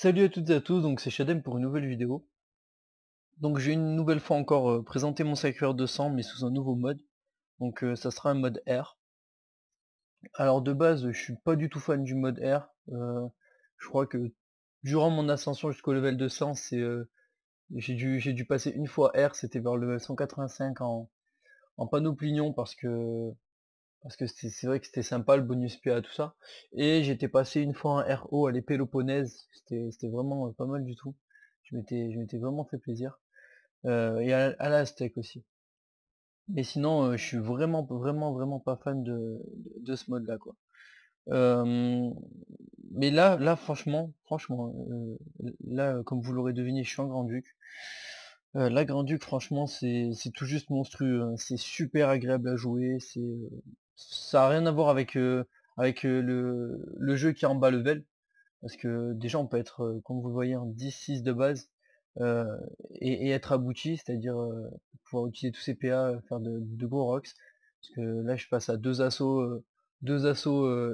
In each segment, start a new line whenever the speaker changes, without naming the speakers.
Salut à toutes et à tous, donc c'est Shadem pour une nouvelle vidéo. Donc j'ai une nouvelle fois encore présenté mon Sacreur 200 mais sous un nouveau mode. Donc ça sera un mode R. Alors de base je suis pas du tout fan du mode R. Je crois que durant mon ascension jusqu'au level 200 j'ai dû passer une fois R, c'était vers le level 185 en panoplignon parce que c'est vrai que c'était sympa le bonus PA tout ça. Et j'étais passé une fois en RO à l'épée Péloponnèse, c'était vraiment pas mal du tout. Je m'étais vraiment fait plaisir. Et à la steak aussi. Mais sinon, je suis vraiment, vraiment, vraiment pas fan de ce mode-là, quoi. Euh, mais là, franchement, là, comme vous l'aurez deviné, je suis en Grand-Duc. La Grand-Duc, franchement, c'est tout juste monstrueux, hein. C'est super agréable à jouer. Ça a rien à voir avec le jeu qui est en bas level. Parce que déjà, on peut être, comme vous le voyez, en 10-6 de base. euh, et être abouti, c'est-à-dire pouvoir utiliser tous ces PA, faire de gros rocks. Parce que là je passe à deux assauts,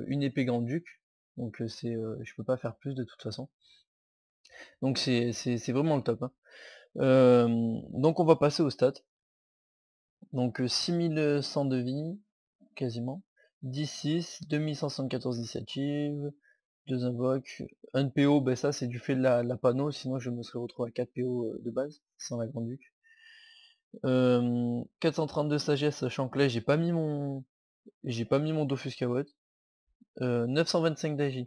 une épée grand duc. Donc je peux pas faire plus de toute façon. Donc c'est vraiment le top, hein. Donc on va passer aux stats. Donc 6100 de vie, quasiment. 10-6, 2174 d'initiative, 2 invoques, un PO, ben ça c'est du fait de la panneau, sinon je me serais retrouvé à 4 PO de base, sans la Grand Duc. 432 sagesse, sachant que là j'ai pas mis mon Dofus Kawot. 925 d'agi.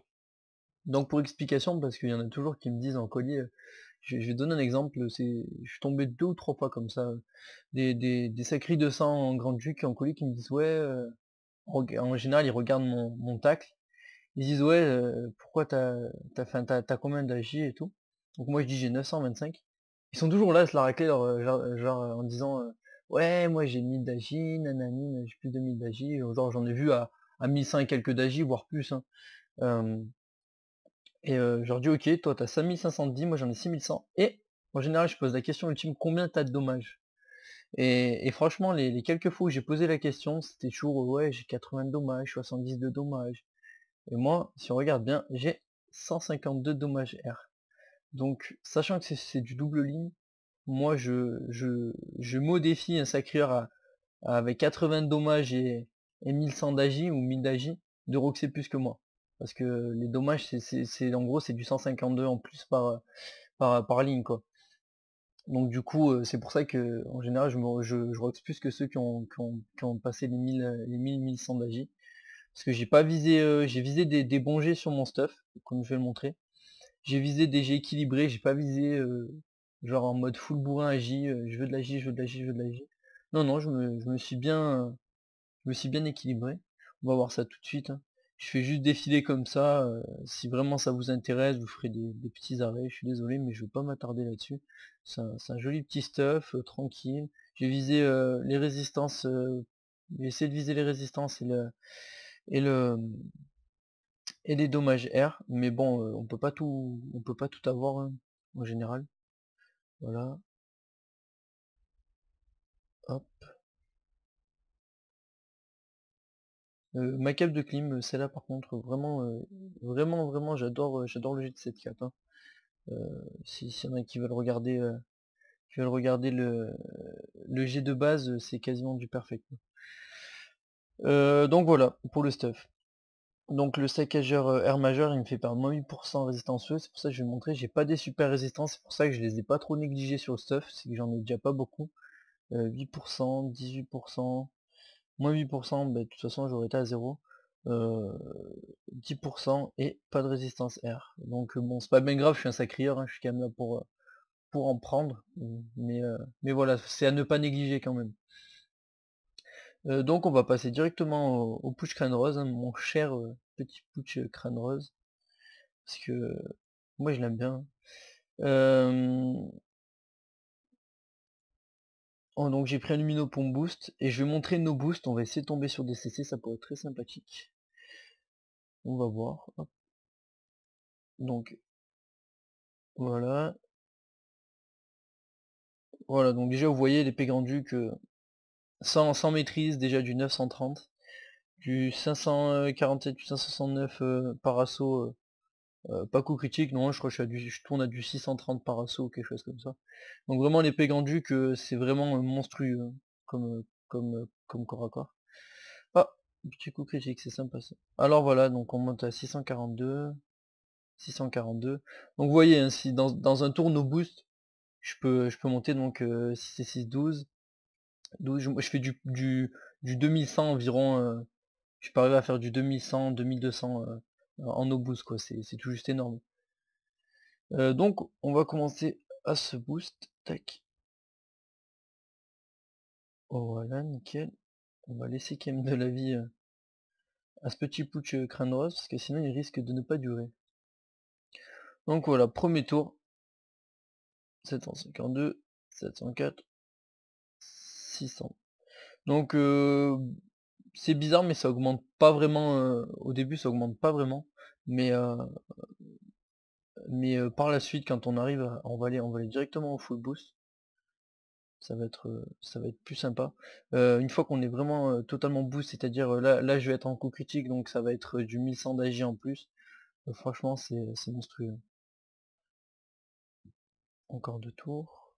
Donc pour explication, parce qu'il y en a toujours qui me disent en colis, je vais donner un exemple, je suis tombé 2 ou 3 fois comme ça, des sacrés 200 en Grand Duc en colis qui me disent ouais, en général ils regardent mon tacle, ils disent ouais, pourquoi t'as combien d'agi et tout. Donc moi je dis j'ai 925. Ils sont toujours là à se la racler, genre, en disant ouais moi j'ai 1000 d'agi, nanani, j'ai plus de 1000 d'agi, genre j'en ai vu à 1100 et quelques d'agi, voire plus, hein. Euh, je leur dis ok, toi t'as 5510, moi j'en ai 6100. Et en général je pose la question ultime, combien t'as de dommages? Et franchement les quelques fois où j'ai posé la question, c'était toujours ouais j'ai 80 de dommages, 70 de dommages. Et moi, si on regarde bien, j'ai 152 dommages R. Donc, sachant que c'est du double ligne, moi je modifie un sacrieur avec 80 dommages et 1100 d'agi ou 1000 d'agi de roxer plus que moi. Parce que les dommages, en gros, c'est du 152 en plus par ligne, quoi. Donc du coup, c'est pour ça que en général, je rox plus que ceux qui ont passé les 1100 d'agi. Parce que j'ai pas visé, j'ai visé des bons jets sur mon stuff, comme je vais le montrer. J'ai visé des jets équilibrés, j'ai pas visé genre en mode full bourrin agi, je veux de l'agi, je veux de l'agi, je veux de l'agi. Non, non, je me suis bien équilibré. On va voir ça tout de suite, hein. Je fais juste défiler comme ça. Si vraiment ça vous intéresse, vous ferez des petits arrêts. Je suis désolé, mais je vais pas m'attarder là-dessus. C'est un joli petit stuff, tranquille. J'ai visé les résistances. J'ai essayé de viser les résistances et le et les dommages R, mais bon, on peut pas tout avoir, hein, en général. Voilà, hop. Ma cape de clim, celle-là par contre, vraiment, vraiment, vraiment, j'adore le jet de cette cape, hein. S'il y en a qui veulent regarder le jet de base, c'est quasiment du perfect, quoi. Donc voilà, pour le stuff. Donc le saccageur R majeur, il me fait perdre moins 8% résistance feu, c'est pour ça que je vais montrer, j'ai pas des super résistances, c'est pour ça que je les ai pas trop négligés sur le stuff, c'est que j'en ai déjà pas beaucoup. 8%, 18%, moins 8%, bah, de toute façon j'aurais été à 0. 10% et pas de résistance R. Donc bon, c'est pas bien grave, je suis un sacrieur, hein, je suis quand même là pour en prendre. Mais voilà, c'est à ne pas négliger quand même. Donc on va passer directement au Pooch Crâne Rose, hein, mon cher petit Pooch Crâne Rose. Parce que moi je l'aime bien. Euh, donc j'ai pris un lumino pour boost et je vais montrer nos boosts. On va essayer de tomber sur des CC, ça pourrait être très sympathique. On va voir. Hop. Donc voilà. Voilà, donc déjà vous voyez l'épée grand-duc sans maîtrise, déjà du 930, du 547, du 569 par assaut pas coup critique, non, je crois que je tourne à du 630 par assaut ou quelque chose comme ça. Donc vraiment l'épée Grand-Duc, c'est vraiment monstrueux hein, comme corps à corps. Ah, petit coup critique, c'est sympa ça. Alors voilà, donc on monte à 642. 642. Donc vous voyez, hein, si dans un tour no boost, je peux monter donc 6 et 6, 12. 12 je fais du 2100 environ. Je peux arriver à faire du 2100, 2200 en no boost quoi, c'est tout juste énorme. Donc on va commencer à se boost. Tac. Oh, voilà, nickel. On va laisser quand même de la vie à ce petit putsch crâne rose, parce que sinon il risque de ne pas durer. Donc voilà, premier tour. 752, 704, 600. Donc c'est bizarre mais ça augmente pas vraiment, au début ça augmente pas vraiment, mais par la suite quand on arrive on va aller directement au full boost, ça va être plus sympa. Une fois qu'on est vraiment totalement boost, c'est-à-dire là je vais être en coup critique donc ça va être du 1100 d'AJ en plus. Franchement c'est monstrueux. Encore 2 tours.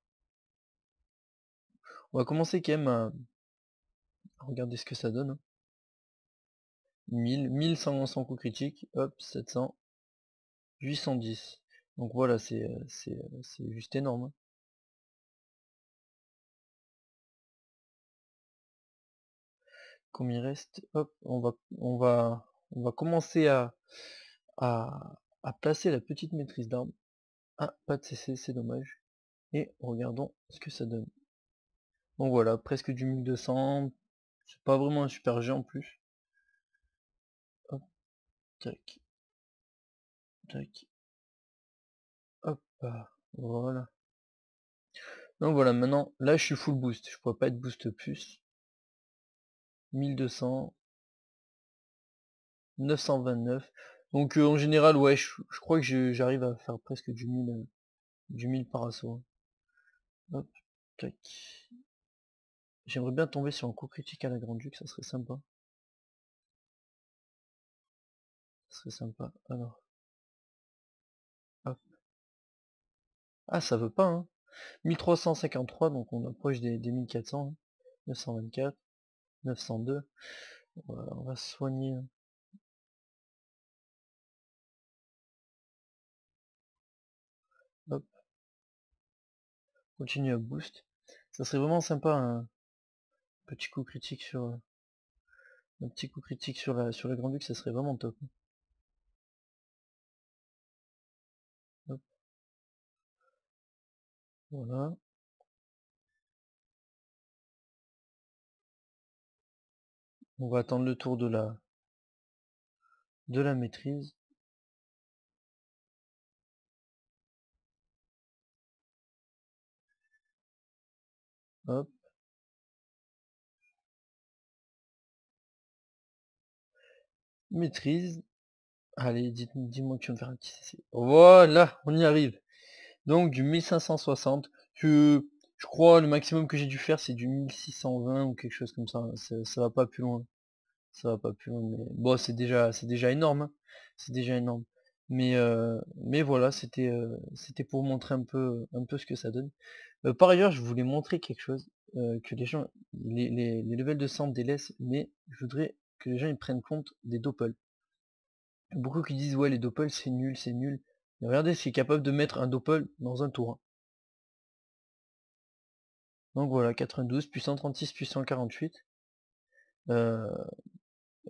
On va commencer quand même à regarder ce que ça donne, hein. 1100 coup critique, hop, 700, 810. Donc voilà, c'est juste énorme, hein. Comme il reste, hop, on va commencer à, à placer la petite maîtrise d'armes. Ah, pas de CC, c'est dommage. Et regardons ce que ça donne. Donc voilà, presque du 1200. C'est pas vraiment un super G en plus. Hop, tac, tac, hop, voilà. Donc voilà, maintenant, là je suis full boost. Je pourrais pas être boost plus. 1200, 929. Donc en général, ouais, je crois que j'arrive à faire presque du 1000 par assaut, hein. Hop, tac. J'aimerais bien tomber sur un coup critique à la Grand-Duc, ça serait sympa. Ça serait sympa. Alors, hop. Ah, ça veut pas, hein. 1353, donc on approche des 1400. Hein. 924, 902. On va se soigner. Hop, continue à boost. Ça serait vraiment sympa un petit coup critique sur la Grand-Duc, ça serait vraiment top. Hop, voilà. On va attendre le tour de la maîtrise. Hop, maîtrise. Allez, dis-moi que tu vas me faire un petit CC. Voilà, on y arrive. Donc du 1560. Je crois le maximum que j'ai dû faire c'est du 1620 ou quelque chose comme ça. Ça va pas plus loin. Ça va pas plus loin. Mais bon, c'est déjà énorme, hein. C'est déjà énorme. Mais voilà, c'était pour montrer un peu ce que ça donne. Par ailleurs, je voulais montrer quelque chose que les gens, les levels de sang délaissent, mais je voudrais que les gens ils prennent compte des doppels. Beaucoup qui disent ouais les doppels c'est nul, c'est nul. Mais regardez ce qui est capable de mettre un doppel dans un tour, hein. Donc voilà, 92, puis 136, puis 148. Euh,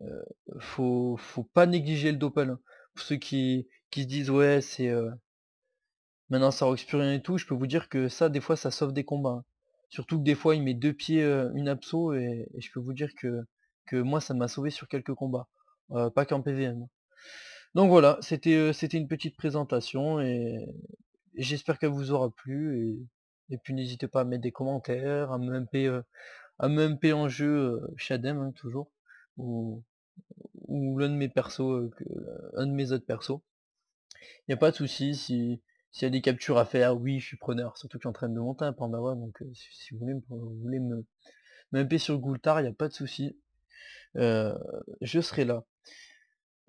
euh, faut pas négliger le doppel, hein. Pour ceux qui se disent ouais c'est maintenant ça rox plus rien et tout, je peux vous dire que ça des fois ça sauve des combats, hein. Surtout que des fois il met deux pieds une abso et je peux vous dire que moi ça m'a sauvé sur quelques combats. Pas qu'en PVM. Donc voilà, c'était une petite présentation et j'espère qu'elle vous aura plu et puis n'hésitez pas à mettre des commentaires, à me MP en jeu Shadem hein, toujours, ou, ou l'un de mes persos, un de mes autres persos. Y a pas de souci, s'il y a des captures à faire, oui je suis preneur, surtout que je suis en train de monter un Pandora, donc si vous voulez me MP sur Goultar, y a pas de souci, je serai là.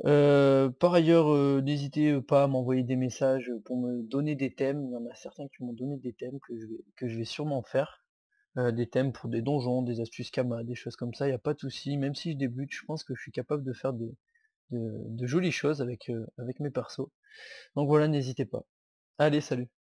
Par ailleurs, n'hésitez pas à m'envoyer des messages pour me donner des thèmes. Il y en a certains qui m'ont donné des thèmes que je vais sûrement faire. Des thèmes pour des donjons, des astuces Kama, des choses comme ça, il y a pas de souci. Même si je débute, je pense que je suis capable de faire de jolies choses avec mes persos. Donc voilà, n'hésitez pas. Allez, salut!